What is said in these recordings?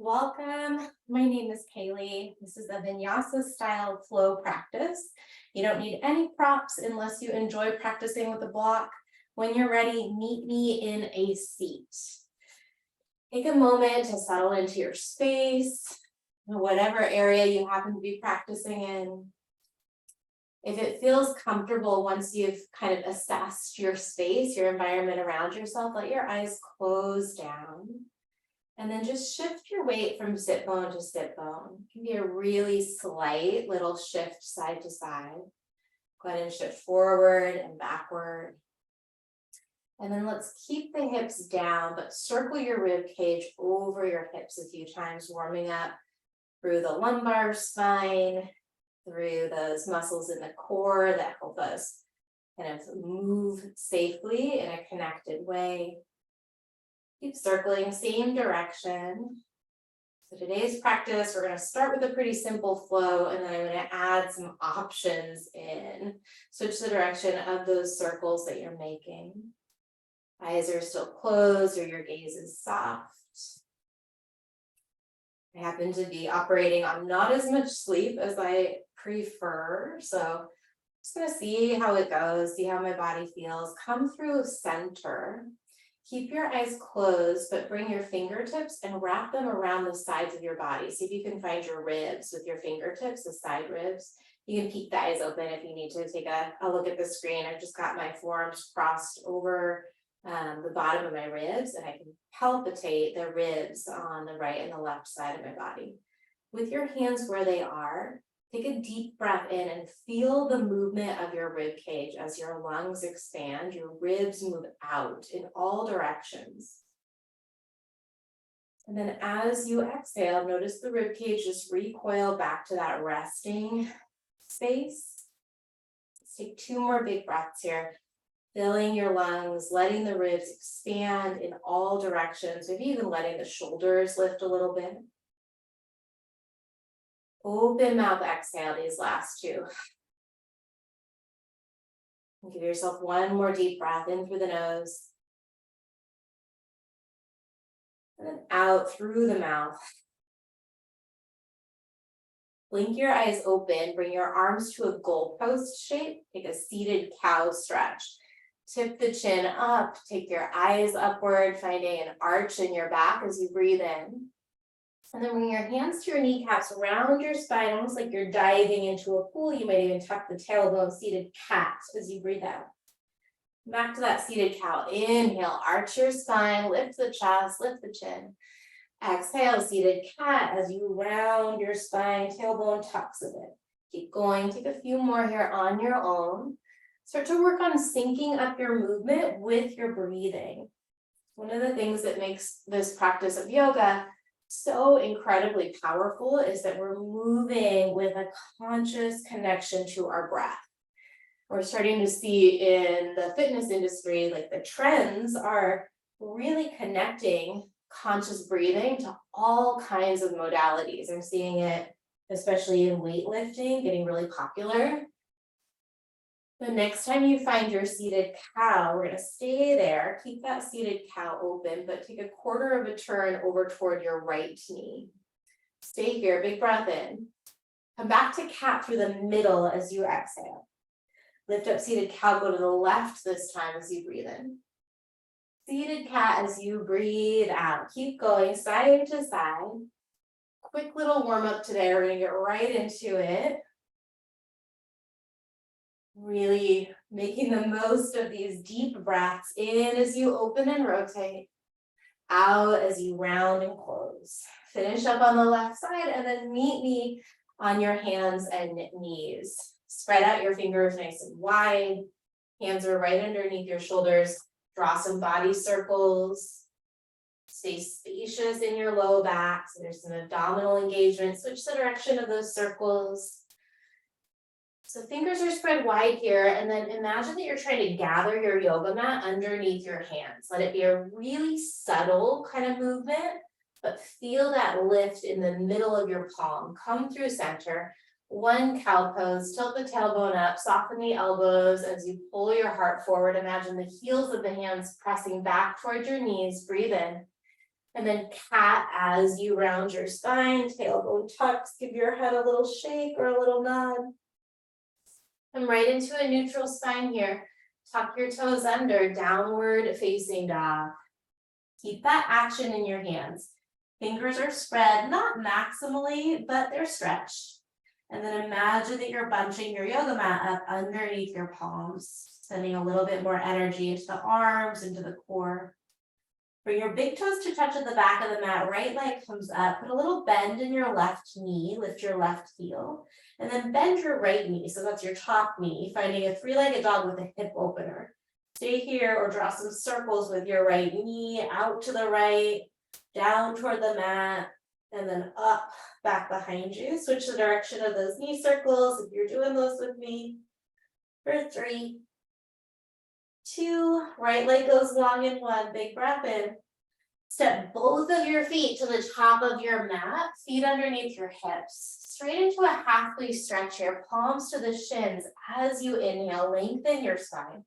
Welcome. My name is Kailey. This is a Vinyasa style flow practice. You don't need any props unless you enjoy practicing with a block. When you're ready, meet me in a seat. Take a moment to settle into your space, whatever area you happen to be practicing in. If it feels comfortable once you've kind of assessed your space, your environment around yourself, let your eyes close down. And then just shift your weight from sit bone to sit bone. It can be a really slight little shift side to side. Go ahead and shift forward and backward. And then let's keep the hips down, but circle your rib cage over your hips a few times, warming up through the lumbar spine, through those muscles in the core that help us kind of move safely in a connected way. Keep circling, same direction. So today's practice, we're going to start with a pretty simple flow, and then I'm going to add some options in. Switch the direction of those circles that you're making. Eyes are still closed or your gaze is soft. I happen to be operating on not as much sleep as I prefer, so I'm just going to see how it goes, see how my body feels. Come through center. Keep your eyes closed, but bring your fingertips and wrap them around the sides of your body. See if you can find your ribs with your fingertips, the side ribs. You can peek the eyes open if you need to take a look at the screen. I've just got my forearms crossed over the bottom of my ribs, and I can palpitate the ribs on the right and the left side of my body. With your hands where they are, take a deep breath in and feel the movement of your rib cage as your lungs expand, your ribs move out in all directions. And then as you exhale, notice the rib cage just recoil back to that resting space. Let's take 2 more big breaths here. Filling your lungs, letting the ribs expand in all directions, maybe even letting the shoulders lift a little bit. Open mouth exhale these last 2. And give yourself 1 more deep breath in through the nose. And then out through the mouth. Blink your eyes open, bring your arms to a goalpost shape, take a seated cow stretch. Tip the chin up, take your eyes upward, finding an arch in your back as you breathe in. And then bring your hands to your kneecaps around your spine, almost like you're diving into a pool. You might even tuck the tailbone, seated cat as you breathe out. Back to that seated cow. Inhale, arch your spine, lift the chest, lift the chin. Exhale, seated cat as you round your spine, tailbone tucks a bit. Keep going, take a few more here on your own. Start to work on syncing up your movement with your breathing. One of the things that makes this practice of yoga so incredibly powerful is that we're moving with a conscious connection to our breath. We're starting to see in the fitness industry, like the trends are really connecting conscious breathing to all kinds of modalities. I'm seeing it especially in weightlifting, getting really popular. The next time you find your seated cow, we're going to stay there, keep that seated cow open, but take a quarter of a turn over toward your right knee. Stay here, big breath in. Come back to cat through the middle as you exhale. Lift up seated cow, go to the left this time as you breathe in. Seated cat as you breathe out. Keep going side to side. Quick little warm up today. We're going to get right into it. Really making the most of these deep breaths in as you open and rotate, out as you round and close. Finish up on the left side and then meet me on your hands and knees. Spread out your fingers nice and wide. Hands are right underneath your shoulders. Draw some body circles. Stay spacious in your low back. So there's some abdominal engagement. Switch the direction of those circles. So fingers are spread wide here, and then imagine that you're trying to gather your yoga mat underneath your hands. Let it be a really subtle kind of movement, but feel that lift in the middle of your palm. Come through center. 1 cow pose, tilt the tailbone up, soften the elbows as you pull your heart forward. Imagine the heels of the hands pressing back towards your knees. Breathe in. And then cat as you round your spine, tailbone tucks, give your head a little shake or a little nod. And right into a neutral spine here. Tuck your toes under, downward facing dog. Keep that action in your hands. Fingers are spread, not maximally, but they're stretched. And then imagine that you're bunching your yoga mat up underneath your palms, sending a little bit more energy into the arms, into the core. Bring your big toes to touch at the back of the mat, right leg comes up, put a little bend in your left knee, lift your left heel, and then bend your right knee, so that's your top knee, finding a three-legged dog with a hip opener. Stay here or draw some circles with your right knee, out to the right, down toward the mat, and then up, back behind you. Switch the direction of those knee circles if you're doing those with me. For 3, 2, right leg goes long in 1, big breath in. Step both of your feet to the top of your mat, feet underneath your hips. Straight into a halfway stretch here, palms to the shins. As you inhale, lengthen your spine.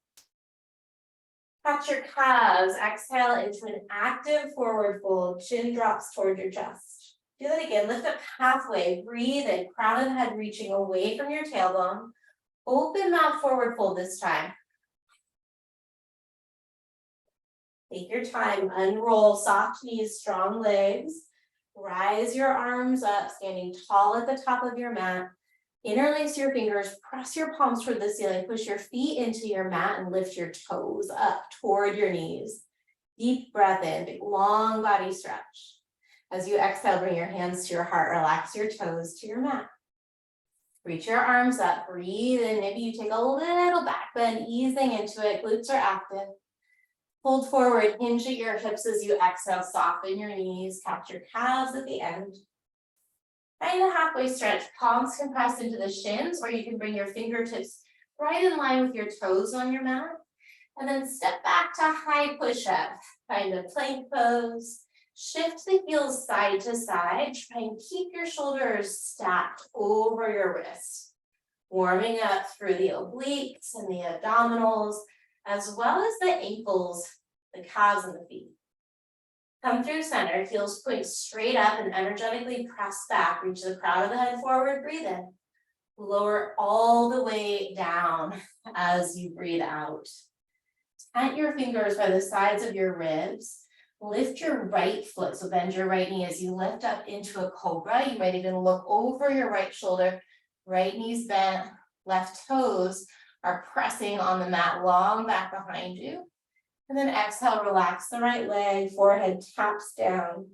Catch your calves, exhale into an active forward fold, chin drops toward your chest. Do that again, lift up halfway, breathe in, crown of the head reaching away from your tailbone. Open that forward fold this time. Take your time, unroll, soft knees, strong legs. Rise your arms up, standing tall at the top of your mat. Interlace your fingers, press your palms toward the ceiling, push your feet into your mat and lift your toes up toward your knees. Deep breath in, big long body stretch. As you exhale, bring your hands to your heart, relax your toes to your mat. Reach your arms up, breathe in, maybe you take a little back bend, easing into it, glutes are active. Fold forward, hinge at your hips as you exhale, soften your knees, catch your calves at the end. Find a halfway stretch, palms can press into the shins, or you can bring your fingertips right in line with your toes on your mat. And then step back to high push-up. Find a plank pose. Shift the heels side to side. Try and keep your shoulders stacked over your wrists. Warming up through the obliques and the abdominals, as well as the ankles, the calves, and the feet. Come through center, heels point straight up and energetically press back. Reach the crown of the head forward, breathe in. Lower all the way down as you breathe out. Tent your fingers by the sides of your ribs. Lift your right foot, so bend your right knee as you lift up into a cobra. You might even look over your right shoulder. Right knee's bent, left toes are pressing on the mat, long back behind you. And then exhale, relax the right leg, forehead taps down.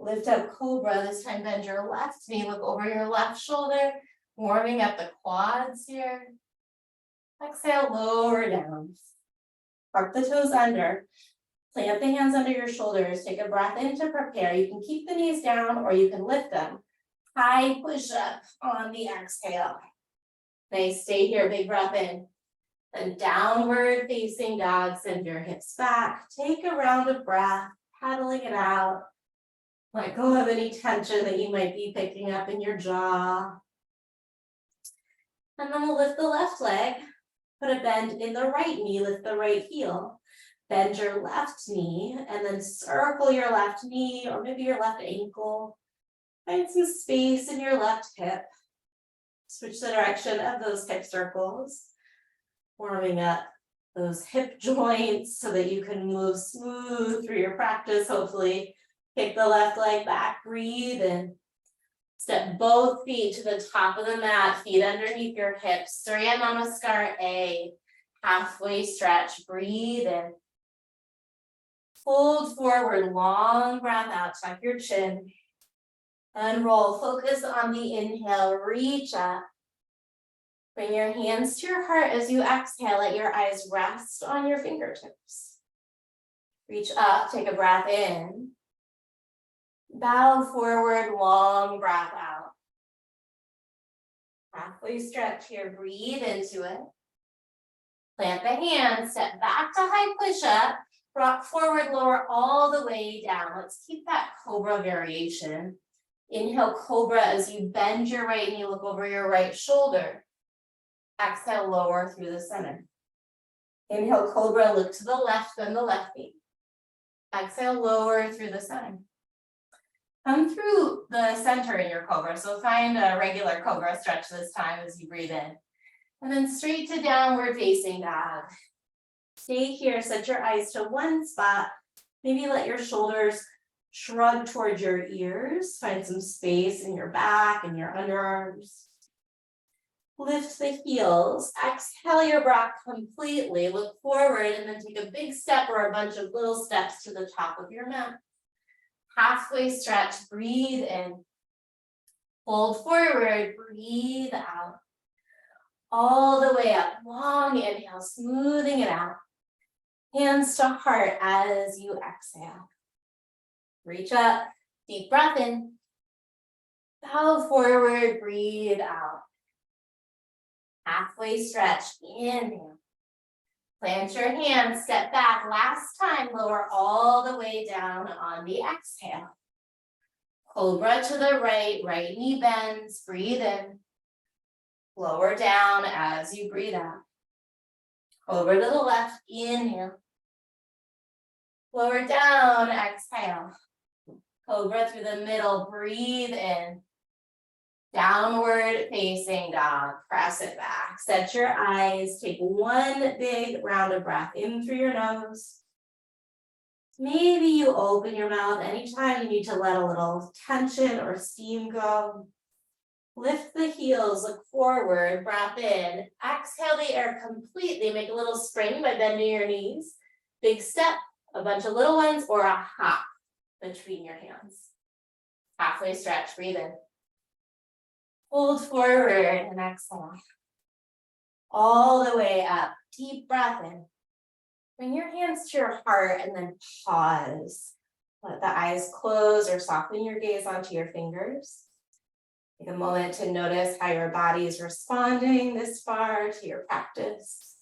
Lift up cobra, this time bend your left knee, look over your left shoulder, warming up the quads here. Exhale, lower down. Park the toes under. Plant the hands under your shoulders. Take a breath in to prepare. You can keep the knees down or you can lift them. High push up on the exhale. Nice, stay here, big breath in. Then downward facing dog, send your hips back. Take a round of breath, paddling it out. Let go of any tension that you might be picking up in your jaw. And then we'll lift the left leg. Put a bend in the right knee, lift the right heel. Bend your left knee and then circle your left knee or maybe your left ankle. Find some space in your left hip. Switch the direction of those hip circles. Warming up those hip joints so that you can move smooth through your practice. Hopefully, kick the left leg back, breathe in. Step both feet to the top of the mat, feet underneath your hips. Surya Namaskar A. Halfway stretch, breathe in. Fold forward, long breath out, tuck your chin. Unroll, focus on the inhale, reach up. Bring your hands to your heart as you exhale, let your eyes rest on your fingertips. Reach up, take a breath in. Bow forward, long breath out. Halfway stretch here, breathe into it. Plant the hands, step back to high push-up. Rock forward, lower all the way down. Let's keep that cobra variation. Inhale, cobra as you bend your right knee, look over your right shoulder. Exhale, lower through the center. Inhale, cobra, look to the left, bend the left knee. Exhale, lower through the center. Come through the center in your cobra. So find a regular cobra stretch this time as you breathe in. And then straight to downward facing dog. Stay here, set your eyes to one spot. Maybe let your shoulders shrug towards your ears. Find some space in your back and your underarms. Lift the heels. Exhale your breath completely. Look forward and then take a big step or a bunch of little steps to the top of your mat. Halfway stretch, breathe in. Fold forward, breathe out. All the way up, long inhale, smoothing it out. Hands to heart as you exhale. Reach up, deep breath in. Bow forward, breathe out. Halfway stretch, inhale. Plant your hands, step back. Last time, lower all the way down on the exhale. Cobra to the right, right knee bends, breathe in. Lower down as you breathe out. Over to the left, inhale. Lower down, exhale. Cobra through the middle, breathe in. Downward facing dog, press it back. Set your eyes, take one big round of breath in through your nose. Maybe you open your mouth anytime you need to let a little tension or steam go. Lift the heels, look forward, breath in. Exhale the air completely, make a little spring by bending your knees. Big step, a bunch of little ones, or a hop between your hands. Halfway stretch, breathe in. Hold forward and exhale. All the way up, deep breath in. Bring your hands to your heart and then pause. Let the eyes close or soften your gaze onto your fingers. Take a moment to notice how your body is responding this far to your practice.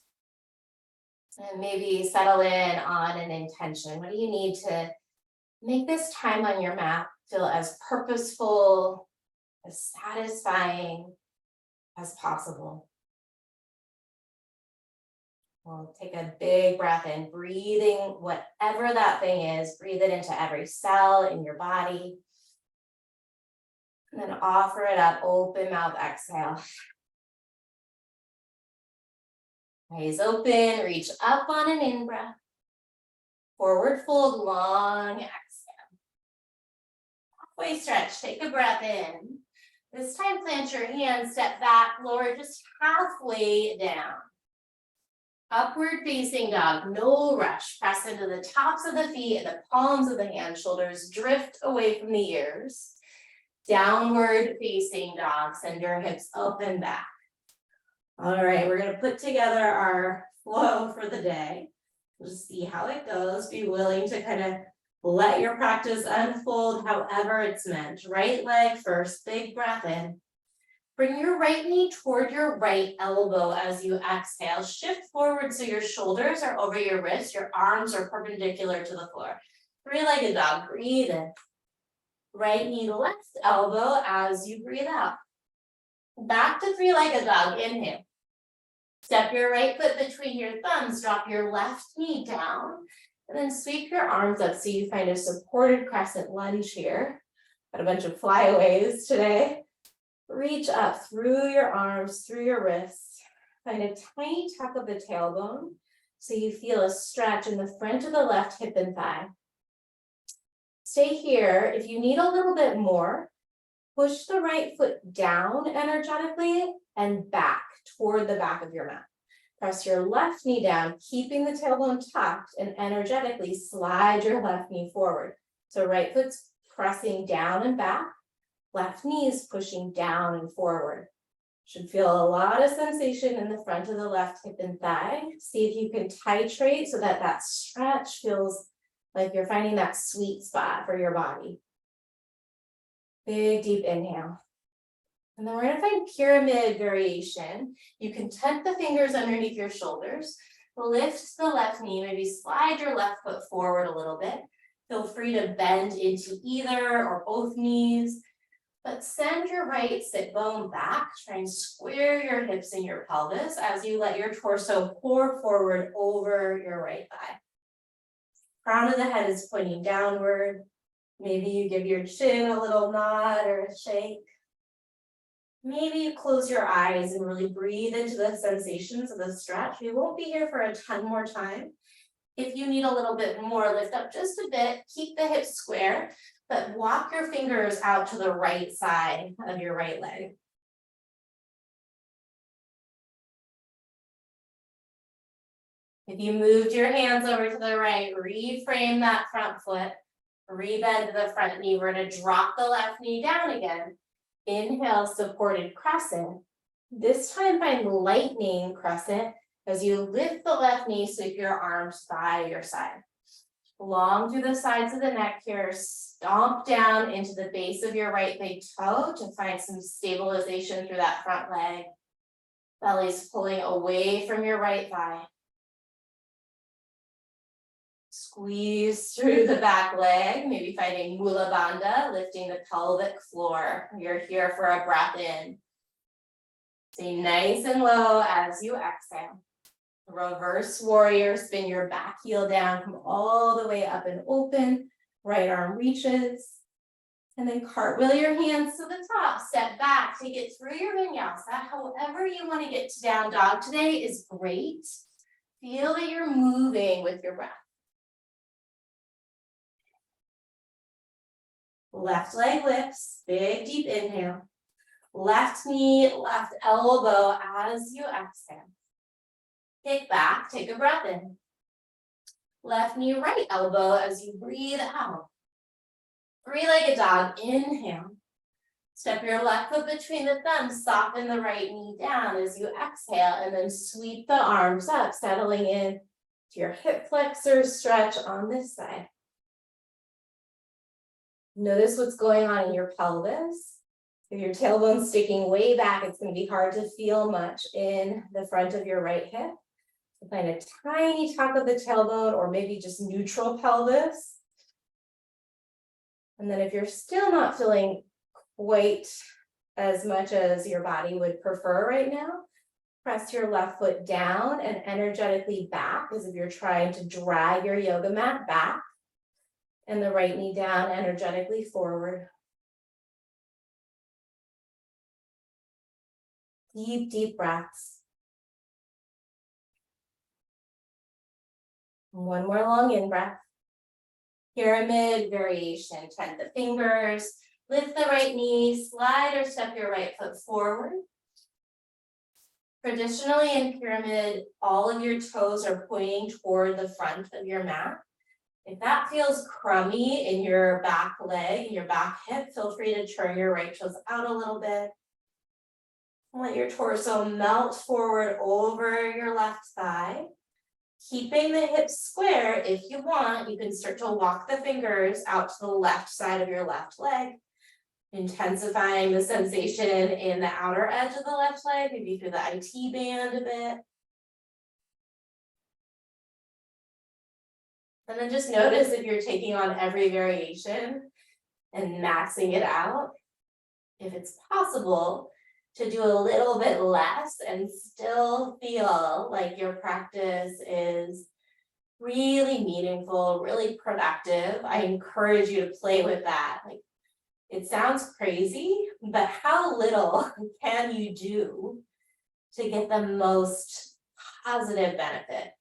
And maybe settle in on an intention. What do you need to make this time on your mat feel as purposeful, as satisfying as possible? We'll take a big breath in, breathing whatever that thing is, breathe it into every cell in your body. And then offer it up, open mouth, exhale. Eyes open, reach up on an in-breath. Forward fold, long exhale. Halfway stretch, take a breath in. This time plant your hands, step back, lower just halfway down. Upward facing dog, no rush. Press into the tops of the feet and the palms of the hands, shoulders drift away from the ears. Downward facing dog, send your hips up and back. All right, we're gonna put together our flow for the day. We'll just see how it goes. Be willing to kind of let your practice unfold however it's meant. Right leg first, big breath in. Bring your right knee toward your right elbow as you exhale. Shift forward so your shoulders are over your wrists, your arms are perpendicular to the floor. Three-legged dog, breathe in. Right knee, left elbow as you breathe out. Back to three-legged dog, inhale. Step your right foot between your thumbs, drop your left knee down, and then sweep your arms up so you find a supported crescent lunge here. Got a bunch of flyaways today. Reach up through your arms, through your wrists. Find a tiny tuck of the tailbone so you feel a stretch in the front of the left hip and thigh. Stay here. If you need a little bit more, push the right foot down energetically and back toward the back of your mat. Press your left knee down, keeping the tailbone tucked, and energetically slide your left knee forward. So right foot's pressing down and back, left knee is pushing down and forward. Should feel a lot of sensation in the front of the left hip and thigh. See if you can titrate so that that stretch feels like you're finding that sweet spot for your body. Big, deep inhale. And then we're gonna find pyramid variation. You can tuck the fingers underneath your shoulders, lift the left knee, maybe slide your left foot forward a little bit. Feel free to bend into either or both knees, but send your right sit bone back. Try and square your hips and your pelvis as you let your torso pour forward over your right thigh. Crown of the head is pointing downward. Maybe you give your chin a little nod or a shake. Maybe you close your eyes and really breathe into the sensations of the stretch. We won't be here for a ton more time. If you need a little bit more, lift up just a bit, keep the hips square, but walk your fingers out to the right side of your right leg. If you moved your hands over to the right, reframe that front foot, rebend the front knee. We're going to drop the left knee down again. Inhale, supported crescent. This time find lightning crescent as you lift the left knee, sweep your arms by your side. Long through the sides of the neck here, stomp down into the base of your right big toe to find some stabilization through that front leg. Belly's pulling away from your right thigh. Squeeze through the back leg, maybe finding Mula Bandha, lifting the pelvic floor. You're here for a breath in. Stay nice and low as you exhale. Reverse warrior, spin your back heel down, come all the way up and open. Right arm reaches. And then cartwheel your hands to the top, step back, take it through your vinyasa. However you want to get to down dog today is great. Feel that you're moving with your breath. Left leg lifts, big deep inhale. Left knee, left elbow as you exhale. Kick back, take a breath in. Left knee, right elbow as you breathe out. Three-legged dog, inhale. Step your left foot between the thumbs, soften the right knee down as you exhale, and then sweep the arms up, settling in to your hip flexor stretch on this side. Notice what's going on in your pelvis. If your tailbone's sticking way back, it's going to be hard to feel much in the front of your right hip. So find a tiny tuck of the tailbone or maybe just neutral pelvis. And then if you're still not feeling quite as much as your body would prefer right now, press your left foot down and energetically back as if you're trying to drag your yoga mat back. And the right knee down energetically forward. Deep, deep breaths. One more long in-breath. Pyramid variation. Tend the fingers. Lift the right knee. Slide or step your right foot forward. Traditionally in pyramid, all of your toes are pointing toward the front of your mat. If that feels crummy in your back leg, your back hip, feel free to turn your right toes out a little bit. Let your torso melt forward over your left thigh. Keeping the hips square, if you want, you can start to walk the fingers out to the left side of your left leg, intensifying the sensation in the outer edge of the left leg, maybe through the IT band a bit. And then just notice if you're taking on every variation and maxing it out. If it's possible to do a little bit less and still feel like your practice is really meaningful, really productive, I encourage you to play with that. Like, it sounds crazy, but how little can you do to get the most positive benefit?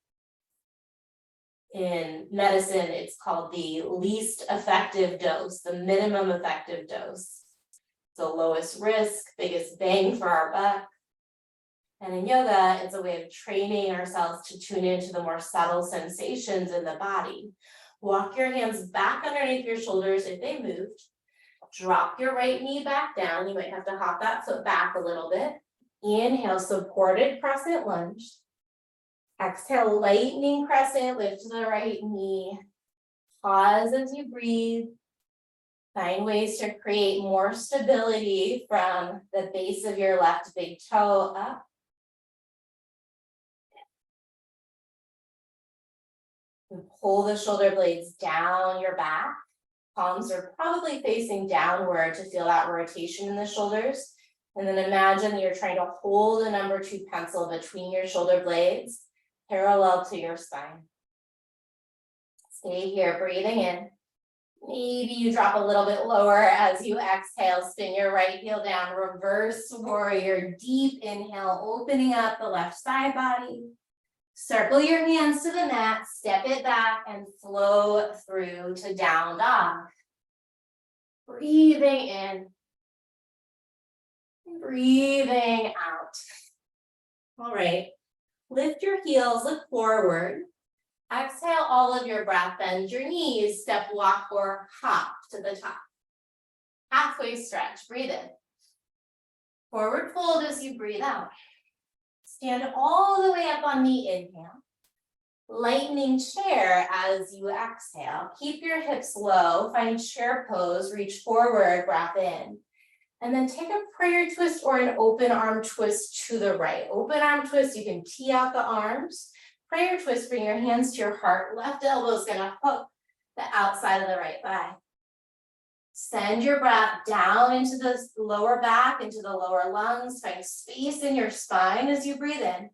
In medicine, it's called the least effective dose, the minimum effective dose. The lowest risk, biggest bang for our buck. And in yoga, it's a way of training ourselves to tune into the more subtle sensations in the body. Walk your hands back underneath your shoulders if they moved. Drop your right knee back down. You might have to hop that foot back a little bit. Inhale, supported crescent lunge. Exhale, lightning crescent, lift the right knee. Pause as you breathe. Find ways to create more stability from the base of your left big toe up. And pull the shoulder blades down your back. Palms are probably facing downward to feel that rotation in the shoulders. And then imagine you're trying to hold a number 2 pencil between your shoulder blades, parallel to your spine. Stay here, breathing in. Maybe you drop a little bit lower as you exhale, spin your right heel down, reverse warrior, deep inhale, opening up the left side body. Circle your hands to the mat, step it back and flow through to down dog. Breathing in, breathing out. All right, lift your heels, look forward. Exhale all of your breath, bend your knees, step, walk, or hop to the top. Halfway stretch, breathe in. Forward fold as you breathe out. Stand all the way up on the inhale. Lightning chair as you exhale. Keep your hips low, find chair pose, reach forward, breath in. And then take a prayer twist or an open arm twist to the right. Open arm twist, you can tee out the arms. Prayer twist, bring your hands to your heart. Left elbow is gonna hook the outside of the right thigh. Send your breath down into the lower back, into the lower lungs. Find space in your spine as you breathe in.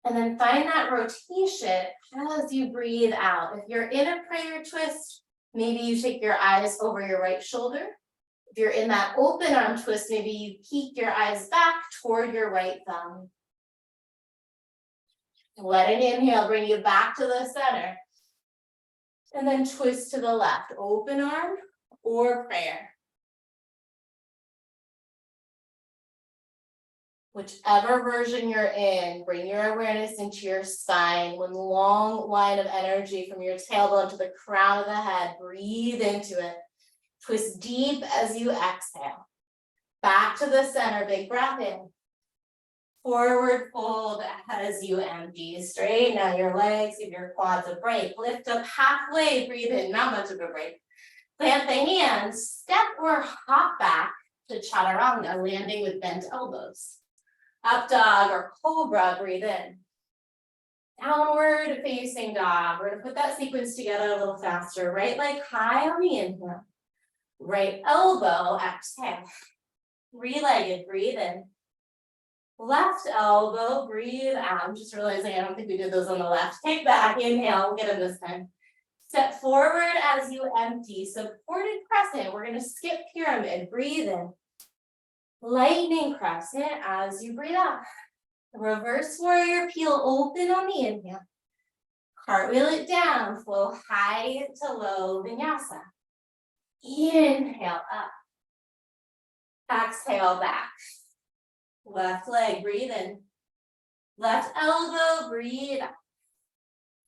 And then find that rotation as you breathe out. If you're in a prayer twist, maybe you take your eyes over your right shoulder. If you're in that open arm twist, maybe you peek your eyes back toward your right thumb. Let an inhale bring you back to the center. And then twist to the left, open arm or prayer. Whichever version you're in, bring your awareness into your spine. One long line of energy from your tailbone to the crown of the head. Breathe into it. Twist deep as you exhale. Back to the center, big breath in. Forward fold as you empty. Straighten out your legs, give your quads a break. Lift up halfway, breathe in, not much of a break. Plant the hands, step or hop back to chaturanga, landing with bent elbows. Up dog or cobra, breathe in. Downward facing dog. We're gonna put that sequence together a little faster. Right leg high on the inhale. Right elbow, exhale. Three-legged, breathe in. Left elbow, breathe out. I'm just realizing I don't think we did those on the left. Take back, inhale, we'll get them this time. Step forward as you empty. Supported crescent, we're gonna skip pyramid, breathe in. Lightning crescent as you breathe out. Reverse warrior, peel open on the inhale. Cartwheel it down, flow high to low vinyasa. Inhale up. Exhale back. Left leg, breathe in. Left elbow, breathe out.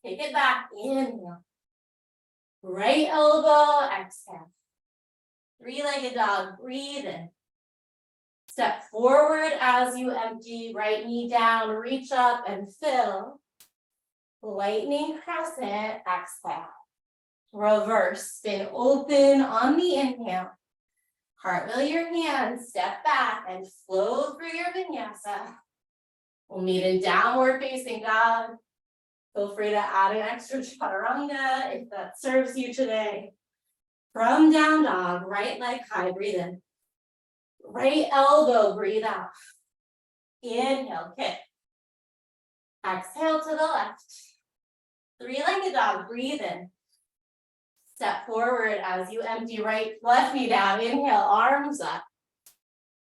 Take it back, inhale. Right elbow, exhale. Three-legged dog, breathe in. Step forward as you empty, right knee down, reach up and fill. Lightning crescent, exhale. Reverse, spin open on the inhale. Cartwheel your hands, step back and flow through your vinyasa. We'll meet in downward facing dog. Feel free to add an extra chaturanga if that serves you today. From down dog, right leg high, breathe in. Right elbow, breathe out. Inhale, kick. Exhale to the left. Three-legged dog, breathe in. Step forward as you empty right left knee down. Inhale, arms up.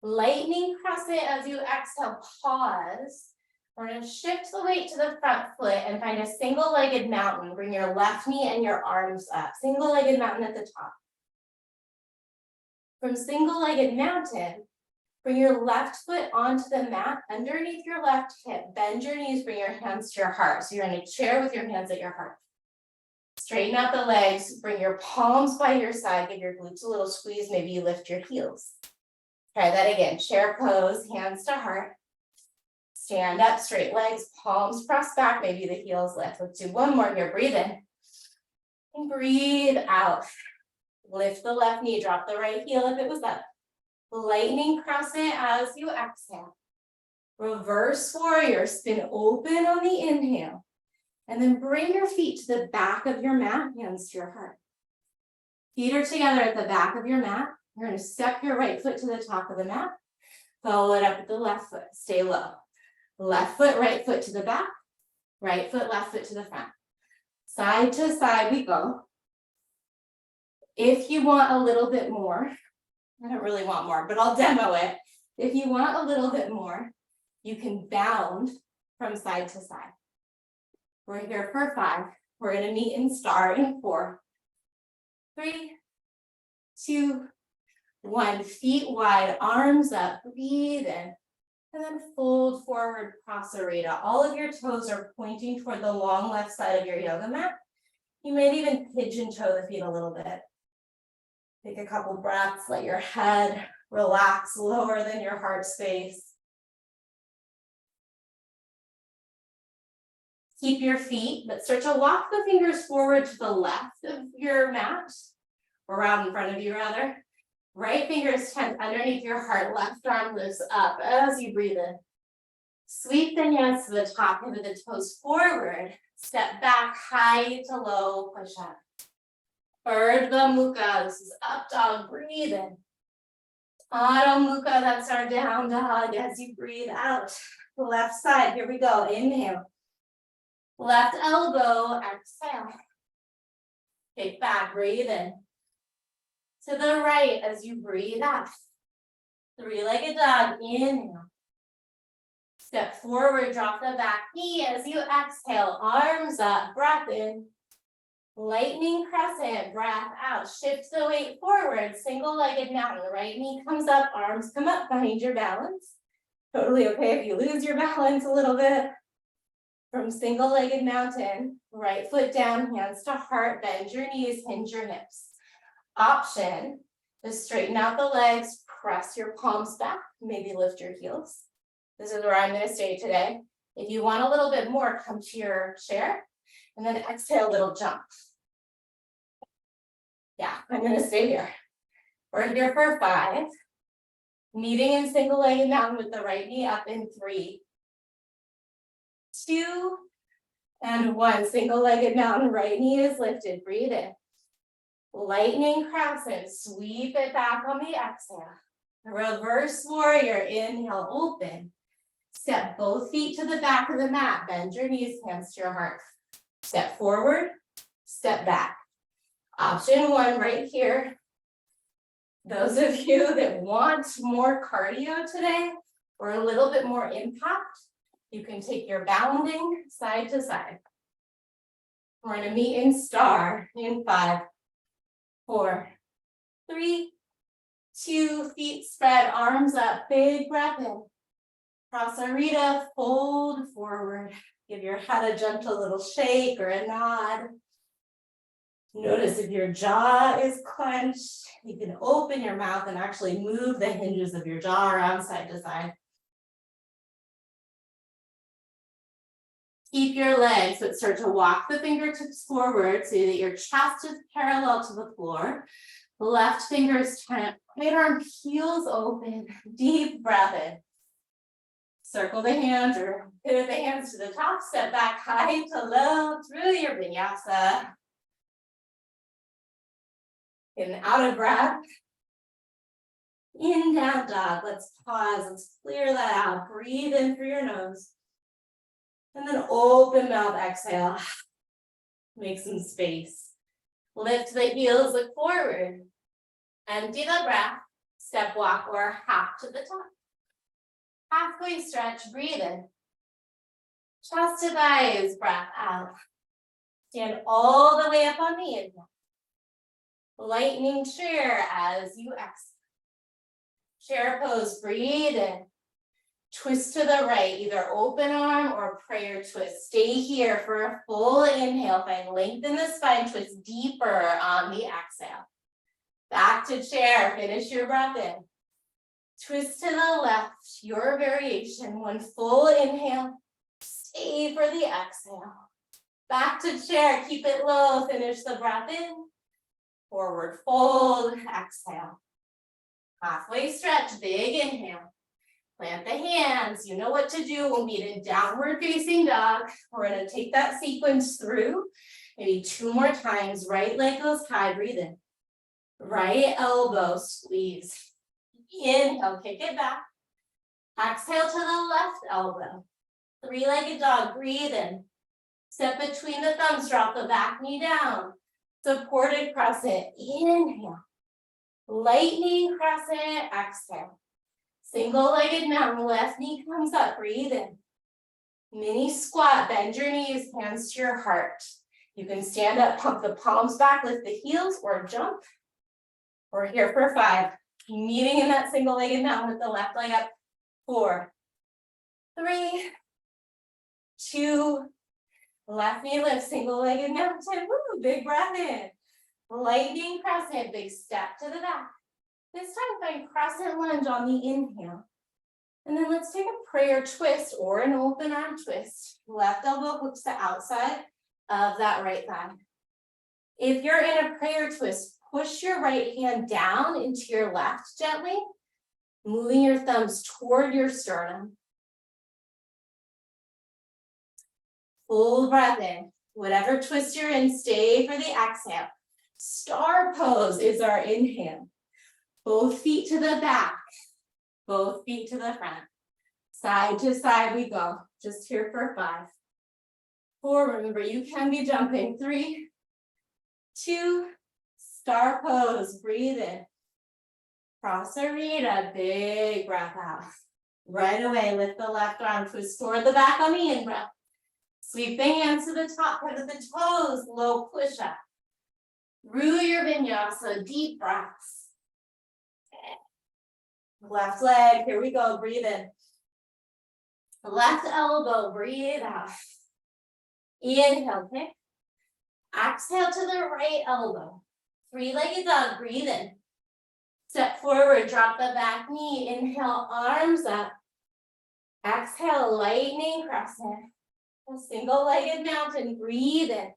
Lightning crescent as you exhale, pause. We're going to shift the weight to the front foot and find a single-legged mountain. Bring your left knee and your arms up. Single-legged mountain at the top. From single-legged mountain, bring your left foot onto the mat underneath your left hip. Bend your knees, bring your hands to your heart. So you're in a chair with your hands at your heart. Straighten out the legs, bring your palms by your side, give your glutes a little squeeze, maybe you lift your heels. Try that again, chair pose, hands to heart. Stand up, straight legs, palms press back, maybe the heels lift. Let's do one more here, breathe in. And breathe out. Lift the left knee, drop the right heel if it was up. Lightning crescent as you exhale. Reverse warrior, spin open on the inhale. And then bring your feet to the back of your mat, hands to your heart. Feet are together at the back of your mat. You're going to step your right foot to the top of the mat. Follow it up with the left foot. Stay low. Left foot, right foot to the back. Right foot, left foot to the front. Side to side we go. If you want a little bit more, I don't really want more, but I'll demo it. If you want a little bit more, you can bound from side to side. We're here for 5. We're gonna meet and start in 4, 3, 2, 1. Feet wide, arms up, breathe in. And then fold forward, prasarita. All of your toes are pointing toward the long left side of your yoga mat. You might even pigeon toe the feet a little bit. Take a couple breaths, let your head relax lower than your heart space. Keep your feet, but start to walk the fingers forward to the left of your mat, or around in front of you rather. Right fingers tucked underneath your heart, left arm lifts up as you breathe in. Sweep the hands to the top, pivot the toes forward, step back, high to low, push up. Urdhva Mukha, this is up dog, breathe in. Adho Mukha, that's our down dog as you breathe out. Left side, here we go, inhale. Left elbow, exhale. Kick back, breathe in. To the right as you breathe out. 3-legged dog, inhale. Step forward, drop the back knee as you exhale, arms up, breath in. Lightning crescent, breath out. Shift the weight forward, single-legged mountain. Right knee comes up, arms come up behind your balance. Totally okay if you lose your balance a little bit. From single-legged mountain, right foot down, hands to heart, bend your knees, hinge your hips. Option, just straighten out the legs, press your palms back, maybe lift your heels. This is where I'm going to stay today. If you want a little bit more, come to your chair and then exhale, little jump. Yeah, I'm going to stay here. We're here for 5. Meeting in single-legged mountain with the right knee up in 3, 2, and 1. Single-legged mountain, right knee is lifted. Breathe in. Lightning crescent, sweep it back on the exhale. Reverse warrior, inhale, open. Step both feet to the back of the mat, bend your knees, hands to your heart. Step forward, step back. Option 1 right here. Those of you that want more cardio today, or a little bit more impact, you can take your bounding side to side. We're gonna meet in star in 5, 4, 3, 2, feet spread, arms up, big breath in. Prasarita, fold forward. Give your head a gentle little shake or a nod. Notice if your jaw is clenched, you can open your mouth and actually move the hinges of your jaw around side to side. Keep your legs, but start to walk the fingertips forward so that your chest is parallel to the floor. Left fingers tap, right arm heels open, deep breath in. Circle the hands or pivot the hands to the top, step back high to low through your vinyasa. And out of breath. In, down dog, let's pause, let's clear that out. Breathe in through your nose. And then open mouth, exhale. Make some space. Lift the heels, look forward. Empty the breath, step walk or half to the top. Halfway stretch, breathe in. Chest to thighs, breath out. Stand all the way up on the inhale. Lightning chair as you exhale. Chair pose, breathe in. Twist to the right, either open arm or prayer twist. Stay here for a full inhale. Find length in the spine, twist deeper on the exhale. Back to chair, finish your breath in. Twist to the left, your variation. One full inhale, stay for the exhale. Back to chair, keep it low, finish the breath in. Forward fold, exhale. Halfway stretch, big inhale. Plant the hands, you know what to do. We'll meet in downward facing dog. We're gonna take that sequence through, maybe 2 more times. Right leg goes high, breathe in. Right elbow squeeze. Inhale, kick it back. Exhale to the left elbow. 3-legged dog, breathe in. Step between the thumbs, drop the back knee down. Supported crescent, inhale. Lightning crescent, exhale. Single-legged mountain, left knee comes up, breathe in. Mini squat, bend your knees, hands to your heart. You can stand up, pump the palms back, lift the heels, or jump. We're here for 5. Meeting in that single-legged mountain with the left leg up. 4, 3, 2, left knee lift, single-legged mountain. Woo, big breath in. Lightning crescent, big step to the back. This time find crescent lunge on the inhale. And then let's take a prayer twist or an open arm twist. Left elbow hooks the outside of that right thigh. If you're in a prayer twist, push your right hand down into your left gently, moving your thumbs toward your sternum. Full breath in. Whatever twist you're in, stay for the exhale. Star pose is our inhale. Both feet to the back, both feet to the front. Side to side we go, just here for 5. 4, remember you can be jumping. 3, 2, star pose, breathe in. Prasarita, big breath out. Right away, lift the left arm, twist toward the back on the in-breath. Sweep the hands to the top, part of the toes, low push-up. Through your vinyasa, deep breaths. Left leg, here we go, breathe in. Left elbow, breathe out. Inhale, kick. Exhale to the right elbow. 3-legged dog, breathe in. Step forward, drop the back knee. Inhale, arms up. Exhale, lightning crescent. A single-legged mountain, breathe in.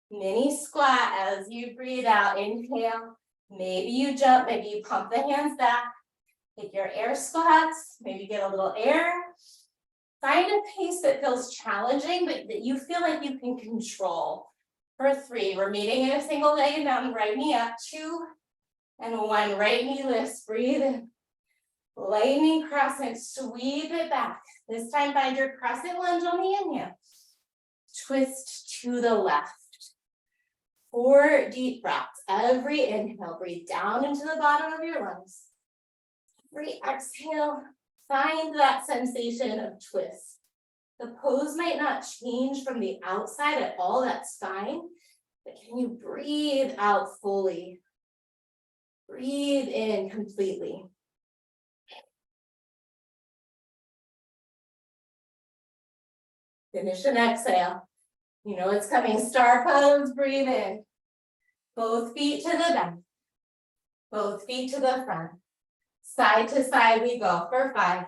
Mini squat as you breathe out. Inhale, maybe you jump, maybe you pump the hands back. Take your air squats, maybe get a little air. Find a pace that feels challenging, but that you feel like you can control. For 3, we're meeting in a single-legged mountain, right knee up, 2, and 1, right knee lifts, breathe in. Lightning crescent, sweep it back. This time find your crescent lunge on the inhale. Twist to the left. 4 deep breaths. Every inhale, breathe down into the bottom of your lungs. Every exhale, find that sensation of twist. The pose might not change from the outside at all, that's fine, but can you breathe out fully? Breathe in completely. Finish an exhale. You know it's coming, star pose, breathe in. Both feet to the back, both feet to the front. Side to side we go for 5.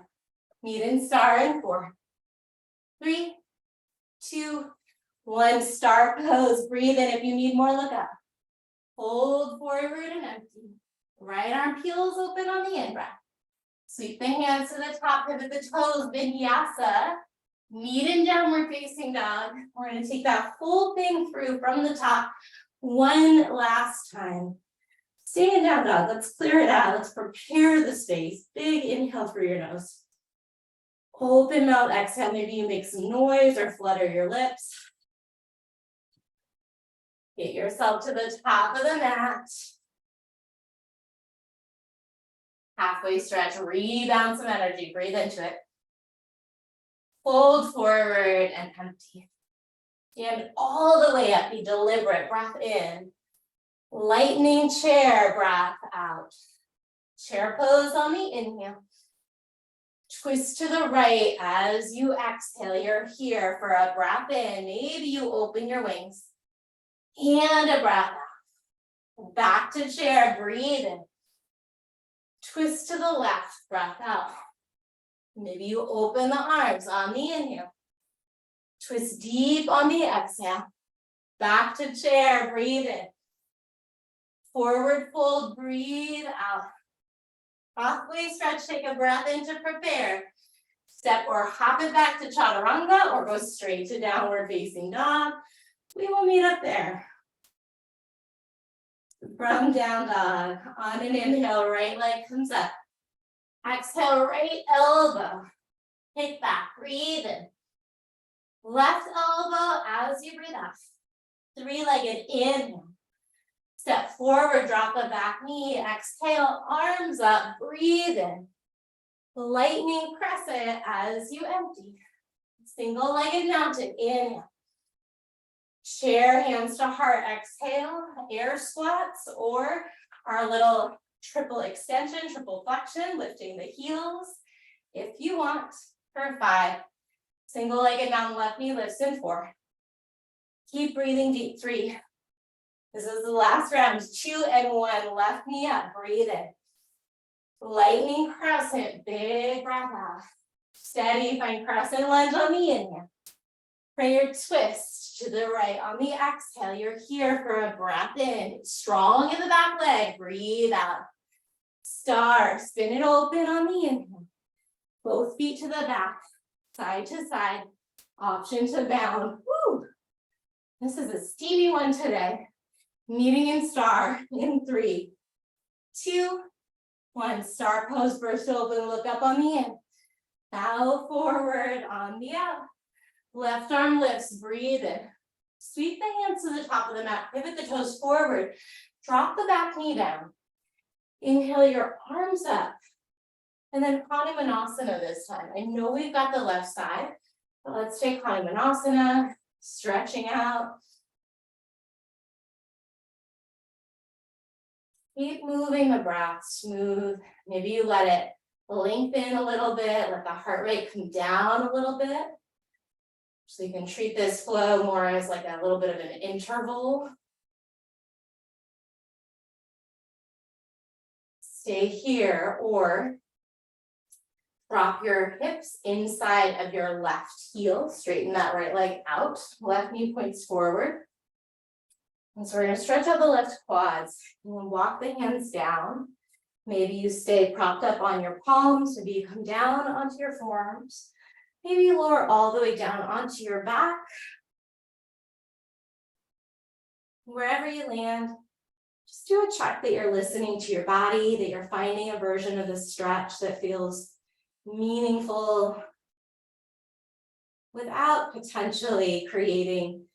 Meet in star in 4, 3, 2, 1. Star pose, breathe in. If you need more, look up. Hold forward and empty. Right arm peels open on the in-breath. Sweep the hands to the top, pivot the toes, vinyasa. Meet in downward facing dog. We're going to take that whole thing through from the top one last time. Stay in down dog. Let's clear it out. Let's prepare the space. Big inhale through your nose. Open mouth, exhale. Maybe you make some noise or flutter your lips. Get yourself to the top of the mat. Halfway stretch, rebound some energy. Breathe into it. Fold forward and empty. Stand all the way up. Be deliberate. Breath in. Lightning chair, breath out. Chair pose on the inhale. Twist to the right as you exhale. You're here for a breath in. Maybe you open your wings. And a breath out. Back to chair, breathe in. Twist to the left, breath out. Maybe you open the arms on the inhale. Twist deep on the exhale. Back to chair, breathe in. Forward fold, breathe out. Halfway stretch, take a breath in to prepare. Step or hop it back to chaturanga or go straight to downward facing dog. We will meet up there. From down dog, on an inhale, right leg comes up. Exhale, right elbow. Kick back, breathe in. Left elbow as you breathe out. Three-legged inhale. Step forward, drop the back knee, exhale, arms up, breathe in. Lightning crescent as you empty. Single-legged mountain, inhale. Chair, hands to heart, exhale, air squats, or our little triple extension, triple flexion, lifting the heels. If you want, for 5. Single-legged mountain left knee lifts in 4. Keep breathing deep, 3. This is the last round, 2 and 1, left knee up, breathe in. Lightning crescent, big breath out. Steady, find crescent lunge on the inhale. Prayer twist to the right on the exhale. You're here for a breath in. Strong in the back leg, breathe out. Star, spin it open on the inhale. Both feet to the back, side to side. Option to bound. Woo! This is a steamy one today. Meeting in star in 3, 2, 1. Star pose, burst open, look up on the in. Bow forward on the out. Left arm lifts, breathe in. Sweep the hands to the top of the mat, pivot the toes forward. Drop the back knee down. Inhale your arms up. And then Hanumanasana this time. I know we've got the left side, but let's take Hanumanasana, stretching out. Keep moving the breath smooth. Maybe you let it lengthen a little bit, let the heart rate come down a little bit. So you can treat this flow more as like a little bit of an interval. Stay here or drop your hips inside of your left heel, straighten that right leg out, left knee points forward. And so we're going to stretch out the left quads and walk the hands down. Maybe you stay propped up on your palms, maybe you come down onto your forearms. Maybe you lower all the way down onto your back. Wherever you land, just do a check that you're listening to your body, that you're finding a version of the stretch that feels meaningful without potentially creating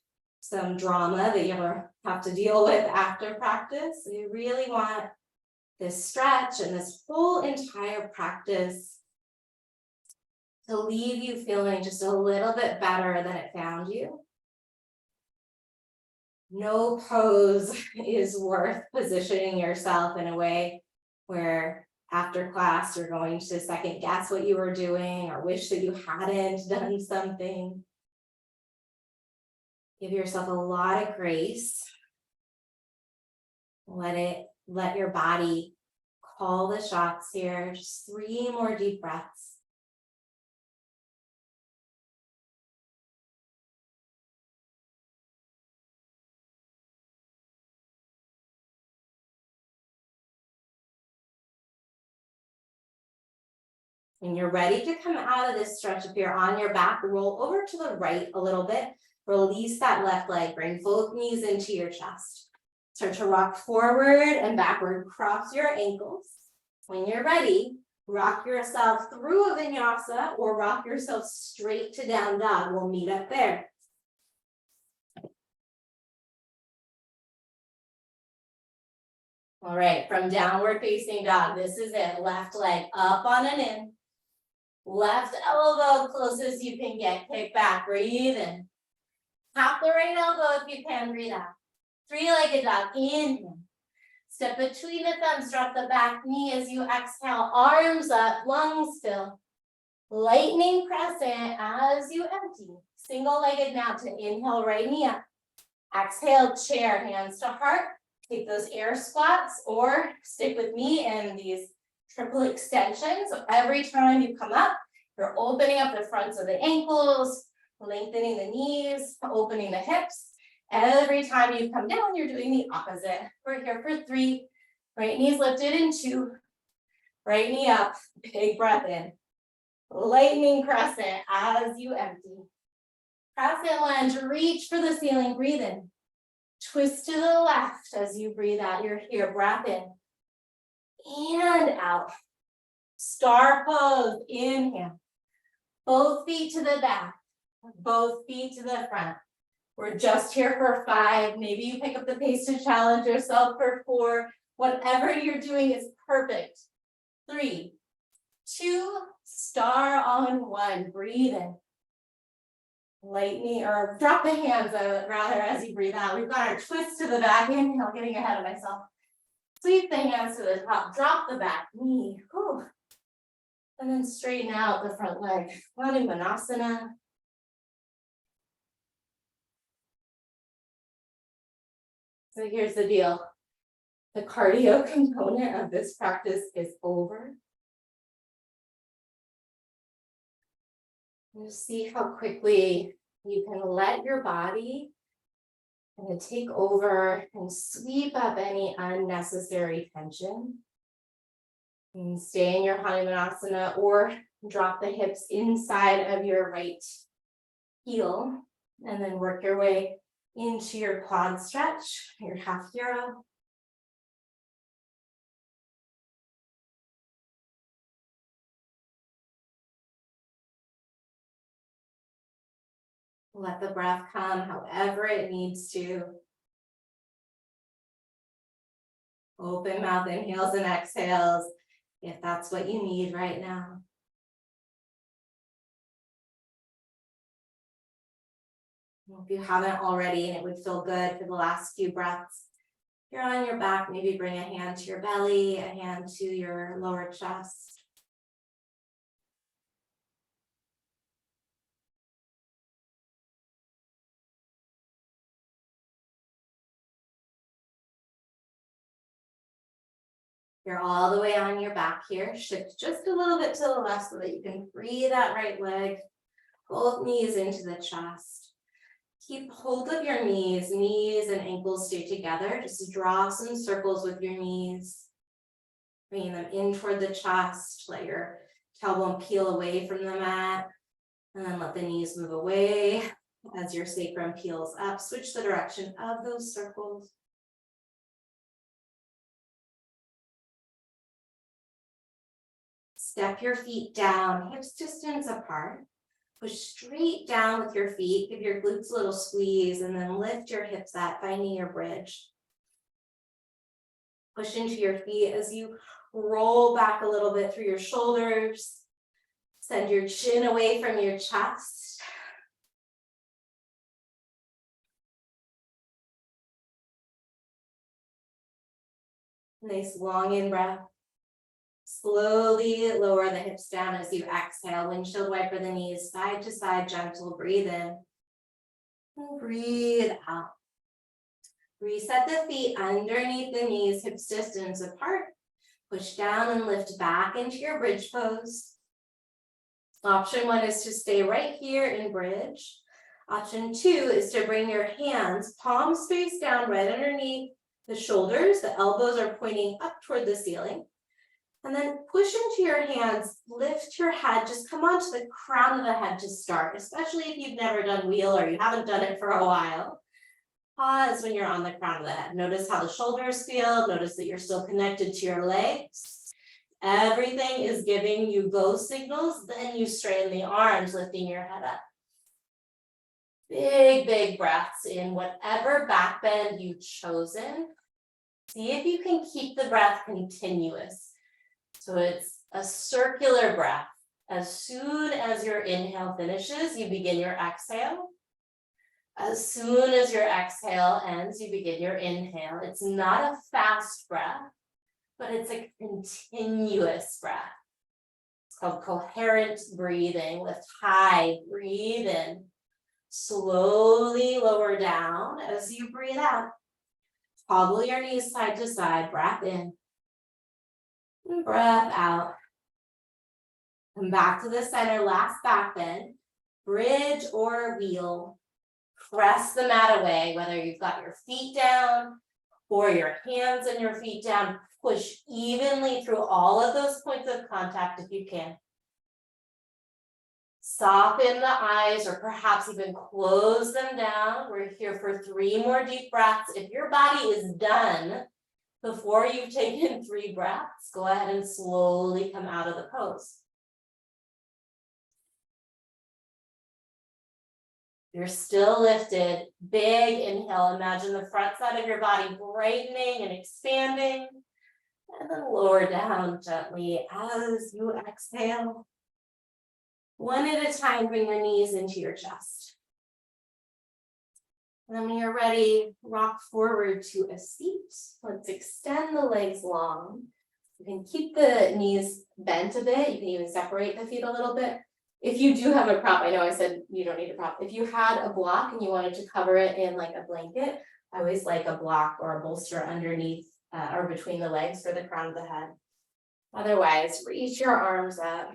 some drama that you ever have to deal with after practice. You really want this stretch and this whole entire practice to leave you feeling just a little bit better than it found you. No pose is worth positioning yourself in a way where after class you're going to second guess what you were doing or wish that you hadn't done something. Give yourself a lot of grace. Let your body call the shots here. Just 3 more deep breaths. When you're ready to come out of this stretch, if you're on your back, roll over to the right a little bit. Release that left leg, bring both knees into your chest. Start to rock forward and backward, cross your ankles. When you're ready, rock yourself through a vinyasa or rock yourself straight to down dog. We'll meet up there. All right, from downward facing dog, this is it. Left leg up on an in. Left elbow closest you can get, kick back, breathe in. Tap the right elbow if you can, breathe out. 3-legged dog, inhale. Step between the thumbs, drop the back knee as you exhale, arms up, lungs still. Lightning crescent as you empty. Single-legged mountain, inhale, right knee up. Exhale, chair, hands to heart. Take those air squats or stick with me in these triple extensions. So every time you come up, you're opening up the fronts of the ankles, lengthening the knees, opening the hips. Every time you come down, you're doing the opposite. We're here for 3. Right knee's lifted in 2. Right knee up, big breath in. Lightning crescent as you empty. Crescent lunge, reach for the ceiling, breathe in. Twist to the left as you breathe out. You're here, breath in. And out. Star pose, inhale. Both feet to the back. Both feet to the front. We're just here for 5. Maybe you pick up the pace to challenge yourself for 4. Whatever you're doing is perfect. 3, 2, star on 1. Breathe in. Lighten or drop the hands rather as you breathe out. We've got our twist to the back. Inhale, getting ahead of myself. Sweep the hands to the top. Drop the back knee. Whew. And then straighten out the front leg. Vinyasa. So here's the deal. The cardio component of this practice is over. Just see how quickly you can let your body kind of take over and sweep up any unnecessary tension. And stay in your Vinyasa or drop the hips inside of your right heel and then work your way into your quad stretch, your half hero. Let the breath come however it needs to. Open mouth inhales and exhales if that's what you need right now. If you haven't already, and it would feel good for the last few breaths, if you're on your back, maybe bring a hand to your belly, a hand to your lower chest. You're all the way on your back here. Shift just a little bit to the left so that you can free that right leg. Both knees into the chest. Keep hold of your knees. Knees and ankles stay together. Just draw some circles with your knees. Bringing them in toward the chest. Let your tailbone peel away from the mat. And then let the knees move away as your sacrum peels up. Switch the direction of those circles. Step your feet down, hips distance apart. Push straight down with your feet. Give your glutes a little squeeze and then lift your hips up, finding your bridge. Push into your feet as you roll back a little bit through your shoulders. Send your chin away from your chest. Nice long in-breath. Slowly lower the hips down as you exhale. Windshield wiper the knees side to side, gentle. Breathe in. And breathe out. Reset the feet underneath the knees, hips distance apart. Push down and lift back into your bridge pose. Option 1 is to stay right here in bridge. Option 2 is to bring your hands, palms face down right underneath the shoulders. The elbows are pointing up toward the ceiling. And then push into your hands, lift your head, just come onto the crown of the head to start, especially if you've never done wheel or you haven't done it for a while. Pause when you're on the crown of the head. Notice how the shoulders feel. Notice that you're still connected to your legs. Everything is giving you go signals. Then you straighten the arms, lifting your head up. Big, big breaths in whatever back bend you've chosen. See if you can keep the breath continuous. So it's a circular breath. As soon as your inhale finishes, you begin your exhale. As soon as your exhale ends, you begin your inhale. It's not a fast breath, but it's a continuous breath. It's called coherent breathing. Lift high, breathe in. Slowly lower down as you breathe out. Toggle your knees side to side, breath in. And breath out. Come back to the center, last back bend. Bridge or wheel. Press the mat away, whether you've got your feet down or your hands and your feet down. Push evenly through all of those points of contact if you can. Soften the eyes or perhaps even close them down. We're here for 3 more deep breaths. If your body is done before you've taken 3 breaths, go ahead and slowly come out of the pose. You're still lifted, big inhale. Imagine the front side of your body brightening and expanding. And then lower down gently as you exhale. One at a time, bring your knees into your chest. And then when you're ready, rock forward to a seat. Let's extend the legs long. You can keep the knees bent a bit. You can even separate the feet a little bit. If you do have a prop, I know I said you don't need a prop. If you had a block and you wanted to cover it in like a blanket, I always like a block or a bolster underneath or between the legs for the crown of the head. Otherwise, reach your arms up.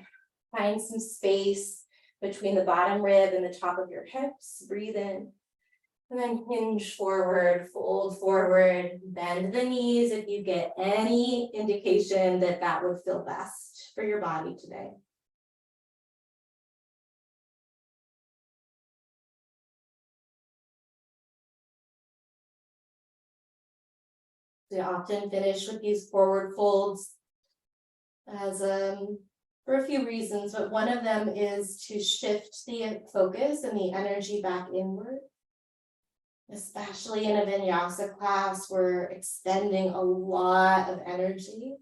Find some space between the bottom rib and the top of your hips. Breathe in. And then hinge forward, fold forward, bend the knees if you get any indication that that would feel best for your body today. We often finish with these forward folds as for a few reasons, but one of them is to shift the focus and the energy back inward. Especially in a Vinyasa class, we're expending a lot of energy.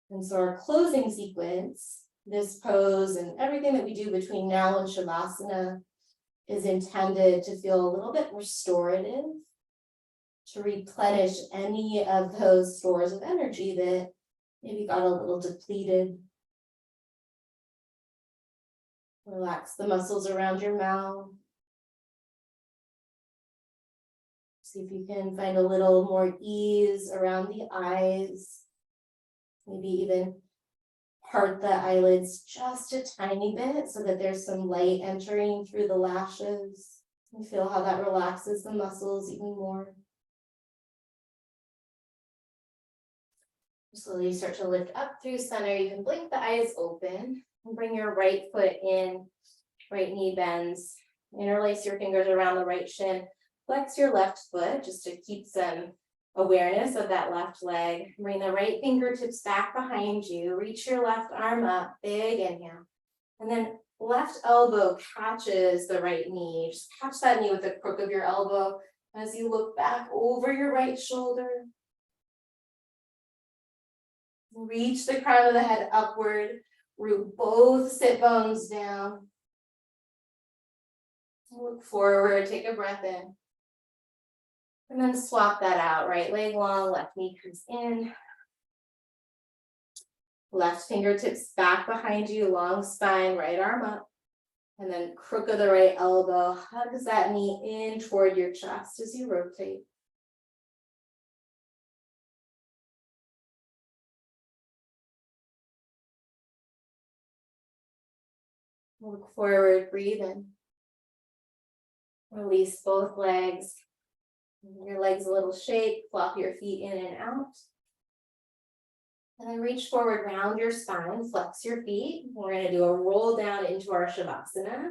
And so our closing sequence, this pose and everything that we do between now and Shavasana is intended to feel a little bit restorative, to replenish any of those stores of energy that maybe got a little depleted. Relax the muscles around your mouth. See if you can find a little more ease around the eyes. Maybe even part the eyelids just a tiny bit so that there's some light entering through the lashes. You feel how that relaxes the muscles even more. Slowly start to lift up through center. You can blink the eyes open and bring your right foot in, right knee bends. Interlace your fingers around the right shin. Flex your left foot just to keep some awareness of that left leg. Bring the right fingertips back behind you. Reach your left arm up, big inhale. And then left elbow catches the right knee. Just catch that knee with the crook of your elbow as you look back over your right shoulder. Reach the crown of the head upward. Root both sit bones down. Look forward, take a breath in. And then swap that out, right leg long, left knee comes in. Left fingertips back behind you, long spine, right arm up. And then crook of the right elbow, hugs that knee in toward your chest as you rotate. Look forward, breathe in. Release both legs. Your legs a little shake, flop your feet in and out. And then reach forward, round your spine, flex your feet. We're going to do a roll down into our Shavasana.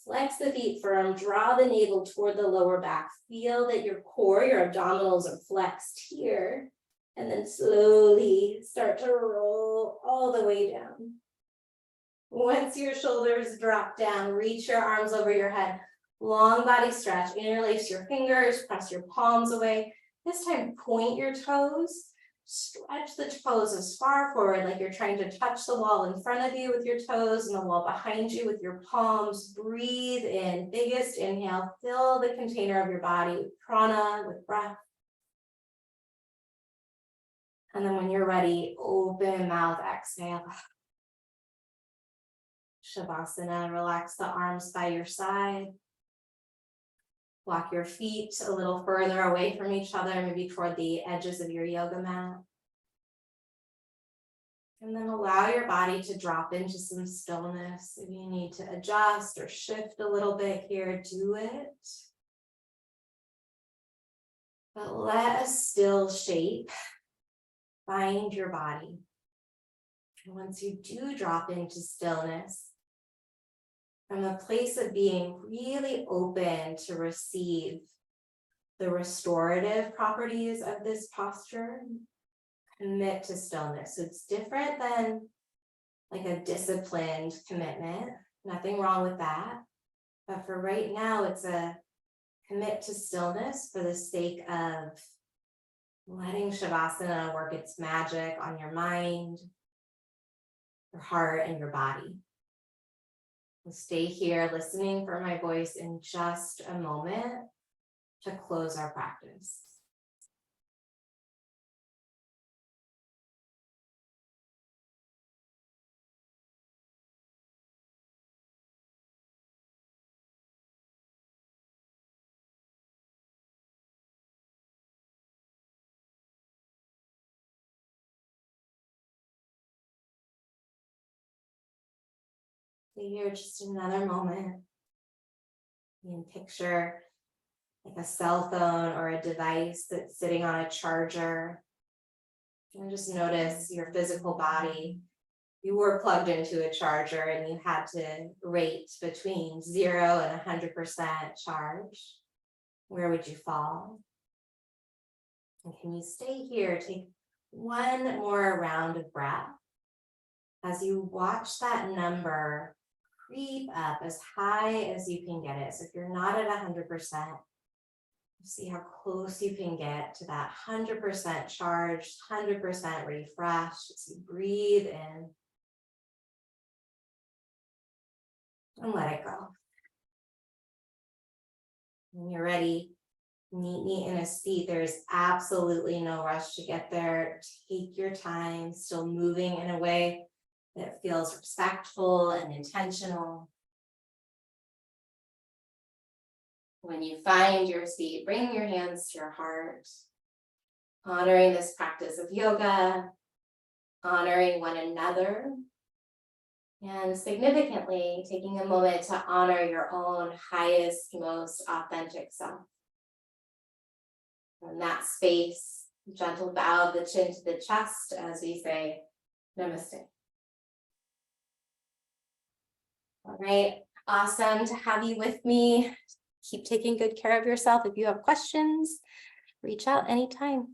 Flex the feet firm, draw the navel toward the lower back. Feel that your core, your abdominals are flexed here. And then slowly start to roll all the way down. Once your shoulders drop down, reach your arms over your head. Long body stretch, interlace your fingers, press your palms away. This time, point your toes. Stretch the toes as far forward like you're trying to touch the wall in front of you with your toes and the wall behind you with your palms. Breathe in, biggest inhale. Fill the container of your body with prana, with breath. And then when you're ready, open mouth, exhale. Shavasana, relax the arms by your side. Walk your feet a little further away from each other, maybe toward the edges of your yoga mat. And then allow your body to drop into some stillness. If you need to adjust or shift a little bit here, do it. But let a still shape find your body. And once you do drop into stillness, from a place of being really open to receive the restorative properties of this posture, commit to stillness. So it's different than like a disciplined commitment. Nothing wrong with that. But for right now, it's a commit to stillness for the sake of letting Shavasana work its magic on your mind, your heart, and your body. We'll stay here listening for my voice in just a moment to close our practice. Stay here just another moment. You can picture like a cell phone or a device that's sitting on a charger. And just notice your physical body. You were plugged into a charger and you had to rate between 0 and 100% charge. Where would you fall? And can you stay here? Take one more round of breath as you watch that number creep up as high as you can get it. So if you're not at 100%, see how close you can get to that 100% charged, 100% refreshed as you breathe in and let it go. When you're ready, meet me in a seat. There's absolutely no rush to get there. Take your time, still moving in a way that feels respectful and intentional. When you find your seat, bring your hands to your heart, honoring this practice of yoga, honoring one another, and significantly taking a moment to honor your own highest, most authentic self. From that space, gentle bow of the chin to the chest as we say namaste. All right, awesome to have you with me. Keep taking good care of yourself. If you have questions, reach out anytime.